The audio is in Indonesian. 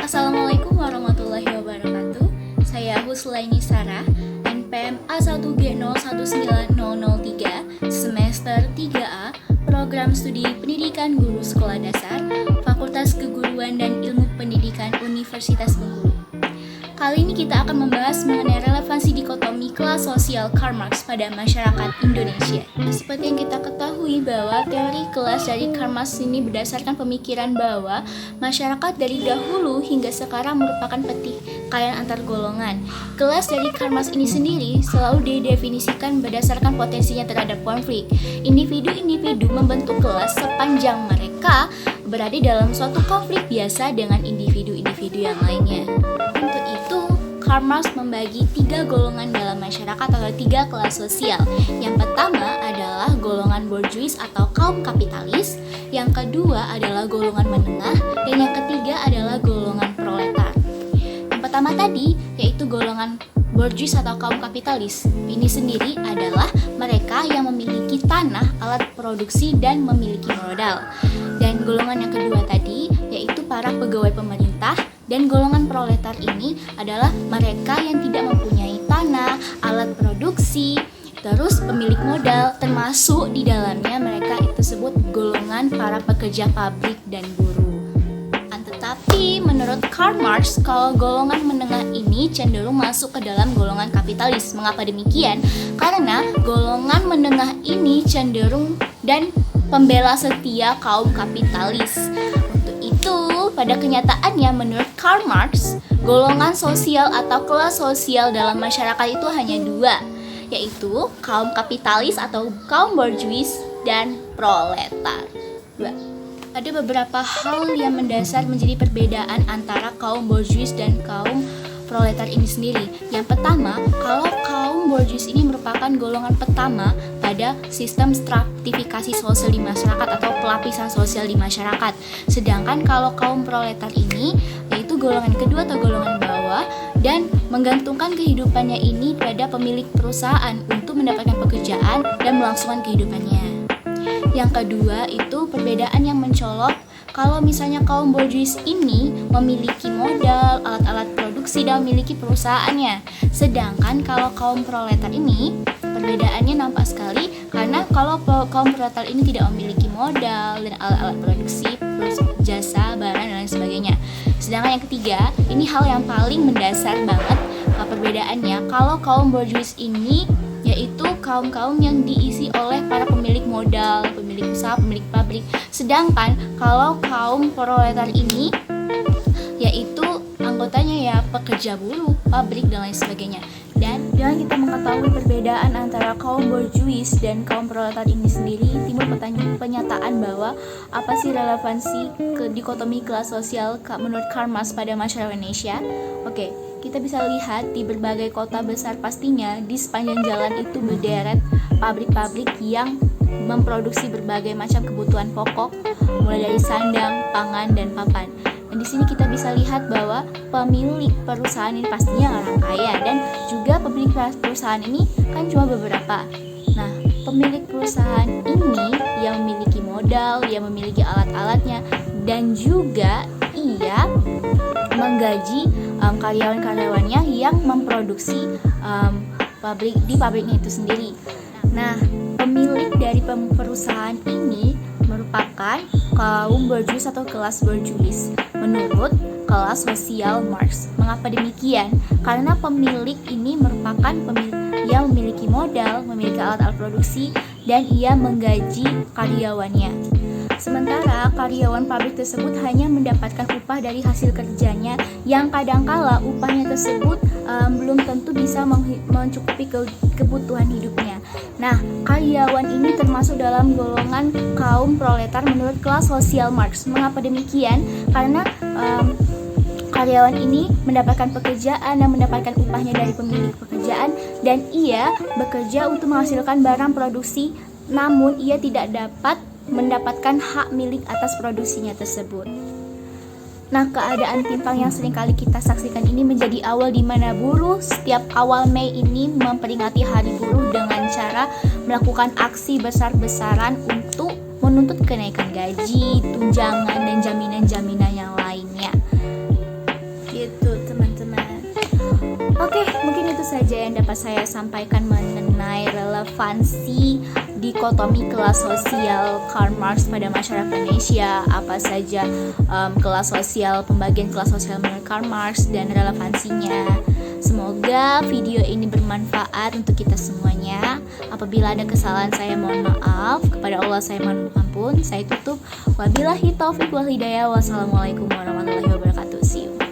Assalamualaikum warahmatullahi wabarakatuh. Saya Huslaini Sarah, NPM A1G019003, semester 3A, Program Studi Pendidikan Guru Sekolah Dasar, Fakultas Keguruan dan Ilmu Pendidikan Universitas Bengkulu. Kali ini kita akan membahas mengenai relevansi dikotomi kelas sosial Karl Marx pada masyarakat Indonesia. Seperti yang kita ketahui bahwa teori kelas dari Karl Marx ini berdasarkan pemikiran bahwa masyarakat dari dahulu hingga sekarang merupakan pertikaian antar golongan. Kelas dari Karl Marx ini sendiri selalu didefinisikan berdasarkan potensinya terhadap konflik. Individu-individu membentuk kelas sepanjang mereka berada dalam suatu konflik biasa dengan individu-individu yang lainnya. Untuk itu, Karl Marx membagi 3 golongan dalam masyarakat atau 3 kelas sosial. Yang pertama adalah golongan borjuis atau kaum kapitalis, yang kedua adalah golongan menengah, dan yang ketiga adalah golongan proletar. Yang pertama tadi yaitu golongan borjuis atau kaum kapitalis. Ini sendiri adalah mereka yang memiliki tanah, alat produksi, dan memiliki modal. Dan golongan yang kedua tadi yaitu para pegawai pemerintah. Dan golongan proletar ini adalah mereka yang tidak mempunyai tanah, alat produksi, terus pemilik modal, termasuk di dalamnya mereka itu sebut golongan para pekerja pabrik dan buruh. Tetapi menurut Karl Marx, kalau golongan menengah ini cenderung masuk ke dalam golongan kapitalis. Mengapa demikian? Karena golongan menengah ini cenderung dan pembela setia kaum kapitalis. Itu pada kenyataannya menurut Karl Marx, golongan sosial atau kelas sosial dalam masyarakat itu hanya 2, yaitu kaum kapitalis atau kaum borjuis dan proletar. Ada beberapa hal yang mendasar menjadi perbedaan antara kaum borjuis dan kaum proletar ini sendiri. Yang pertama, kalau kaum borjuis ini merupakan golongan pertama pada sistem stratifikasi sosial di masyarakat atau pelapisan sosial di masyarakat. Sedangkan kalau kaum proletar ini yaitu golongan kedua atau golongan bawah dan menggantungkan kehidupannya ini pada pemilik perusahaan untuk mendapatkan pekerjaan dan melangsungkan kehidupannya. Yang kedua itu perbedaan yang mencolok. Kalau misalnya kaum borjuis ini memiliki modal, alat-alat produksi dan memiliki perusahaannya. Sedangkan kalau kaum proletar ini perbedaannya nampak sekali karena kalau kaum proletar ini tidak memiliki modal dan alat-alat produksi, jasa, barang dan lain sebagainya. Sedangkan yang ketiga, ini hal yang paling mendasar banget perbedaannya. Kalau kaum borjuis ini yaitu kaum-kaum yang diisi oleh para pemilik modal, pemilik usaha, pemilik pabrik. Sedangkan kalau kaum proletar ini yaitu anggotanya ya pekerja buruh, pabrik dan lain sebagainya. Dan dengan kita mengetahui perbedaan antara kaum borjuis dan kaum proletar ini sendiri, timbul pernyataan bahwa apa sih relevansi ke dikotomi kelas sosial menurut Karl Marx pada masyarakat Indonesia? Oke, kita bisa lihat di berbagai kota besar pastinya di sepanjang jalan itu berderet pabrik-pabrik yang memproduksi berbagai macam kebutuhan pokok, mulai dari sandang, pangan, dan papan. Dan di sini kita bisa lihat bahwa pemilik perusahaan ini pastinya orang kaya dan juga pemilik perusahaan ini kan cuma beberapa. Nah, pemilik perusahaan ini yang memiliki modal, yang memiliki alat-alatnya dan juga ia menggaji karyawan-karyawannya yang memproduksi pabriknya itu sendiri. Nah, pemilik dari perusahaan ini merupakan kaum borjuis atau kelas borjuis menurut kelas sosial Marx. Mengapa demikian? Karena pemilik ini merupakan pemilik yang memiliki modal, memiliki alat-alat produksi, dan ia menggaji karyawannya. Sementara karyawan pabrik tersebut hanya mendapatkan upah dari hasil kerjanya yang kadangkala upahnya tersebut belum tentu bisa mencukupi kebutuhan hidupnya. Nah, karyawan ini termasuk dalam golongan kaum proletar menurut kelas sosial Marx. Mengapa demikian? Karena karyawan ini mendapatkan pekerjaan dan mendapatkan upahnya dari pemilik pekerjaan dan ia bekerja untuk menghasilkan barang produksi, namun ia tidak dapat mendapatkan hak milik atas produksinya tersebut. Nah, keadaan timpang yang seringkali kita saksikan ini menjadi awal di mana buruh setiap awal Mei ini memperingati Hari Buruh dengan cara melakukan aksi besar-besaran untuk menuntut kenaikan gaji, tunjangan, dan jaminan-jaminan yang lainnya. dapat saya sampaikan mengenai relevansi dikotomi kelas sosial Karl Marx pada masyarakat Indonesia, apa saja kelas sosial, pembagian kelas sosial menurut Karl Marx dan relevansinya. Semoga video ini bermanfaat untuk kita semuanya. Apabila ada kesalahan saya mohon maaf, kepada Allah saya mohon ampun. Saya tutup. Wabillahi taufiq wal hidayah. Wassalamualaikum warahmatullahi wabarakatuh. See you.